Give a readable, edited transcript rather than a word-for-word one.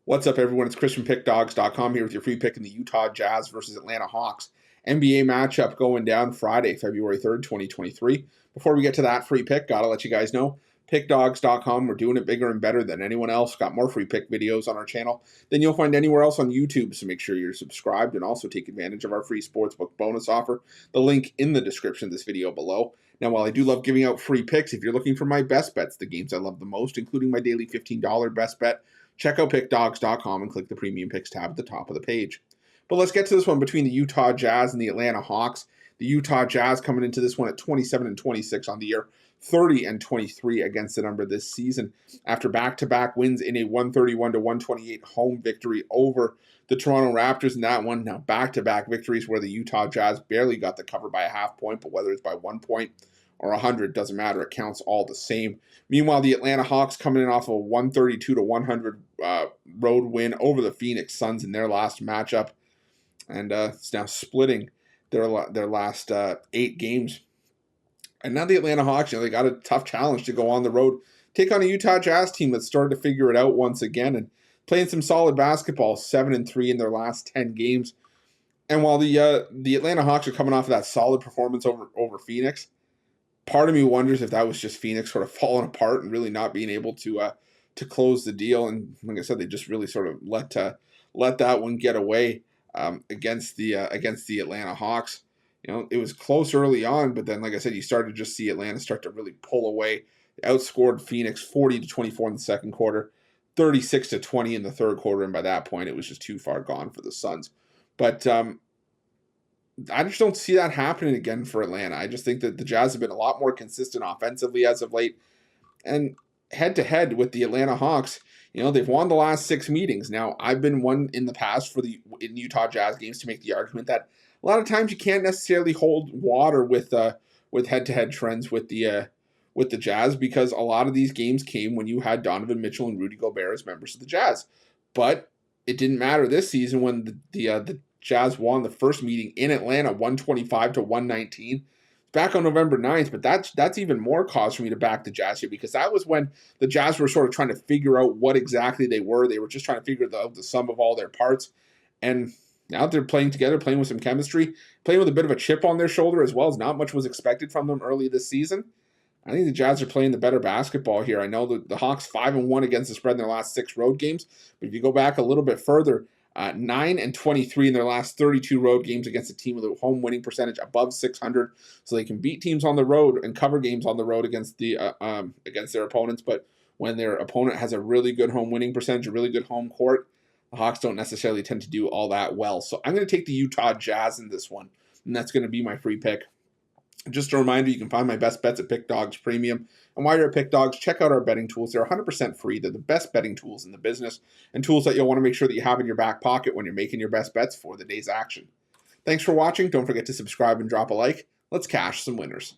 What's up, everyone? It's Chris from Pickdawgz.com here with your free pick in the Utah Jazz versus Atlanta Hawks NBA matchup going down Friday, February 3rd, 2023. Before we get to that free pick, gotta let you guys know, Pickdawgz.com, we're doing it bigger and better than anyone else. Got more free pick videos on our channel than you'll find anywhere else on YouTube, so make sure you're subscribed and also take advantage of our free Sportsbook bonus offer. The link in the description of this video below. Now, while I do love giving out free picks, if you're looking for my best bets, the games I love the most, including my daily $15 best bet, check out Pickdawgz.com and click the Premium Picks tab at the top of the page. But let's get to this one between the Utah Jazz and the Atlanta Hawks. The Utah Jazz coming into this one at 27-26 on the year, 30-23 against the number this season after back-to-back wins in a 131-128 home victory over the Toronto Raptors in that one. Now, back-to-back victories where the Utah Jazz barely got the cover by a half point, but whether it's by 1 point or 100, doesn't matter. It counts all the same. Meanwhile, the Atlanta Hawks coming in off a 132-100 road win over the Phoenix Suns in their last matchup, and it's now splitting their last 8 games. And now the Atlanta Hawks, they got a tough challenge to go on the road, take on a Utah Jazz team that started to figure it out once again and playing some solid basketball, 7-3 in their last 10 games. And while the Atlanta Hawks are coming off of that solid performance over Phoenix, part of me wonders if that was just Phoenix sort of falling apart and really not being able to close the deal. And like I said, they just really sort of let that one get away against the Atlanta Hawks. It was close early on, but then, like I said, you started to just see Atlanta start to really pull away. They outscored Phoenix 40-24 in the second quarter, 36-20 in the third quarter, and by that point, it was just too far gone for the Suns. But I just don't see that happening again for Atlanta. I just think that the Jazz have been a lot more consistent offensively as of late. And head-to-head with the Atlanta Hawks, they've won the last 6 meetings. Now, I've been one in the past in Utah Jazz games to make the argument that a lot of times you can't necessarily hold water with head-to-head trends with the Jazz, because a lot of these games came when you had Donovan Mitchell and Rudy Gobert as members of the Jazz. But it didn't matter this season when the Jazz won the first meeting in Atlanta, 125-119, back on November 9th. But that's even more cause for me to back the Jazz here, because that was when the Jazz were sort of trying to figure out what exactly they were. They were just trying to figure out the sum of all their parts. And now they're playing together, playing with some chemistry, playing with a bit of a chip on their shoulder as well, as not much was expected from them early this season. I think the Jazz are playing the better basketball here. I know the Hawks 5-1 against the spread in their last 6 road games, but if you go back a little bit further, 9-23 in their last 32 road games against a team with a home winning percentage above 600, so they can beat teams on the road and cover games on the road against their opponents. But when their opponent has a really good home winning percentage, a really good home court, the Hawks don't necessarily tend to do all that well. So I'm going to take the Utah Jazz in this one, and that's going to be my free pick. Just a reminder, you can find my best bets at Pick Dawgz Premium. And while you're at Pick Dawgz, check out our betting tools. They're 100% free. They're the best betting tools in the business, and tools that you'll want to make sure that you have in your back pocket when you're making your best bets for the day's action. Thanks for watching. Don't forget to subscribe and drop a like. Let's cash some winners.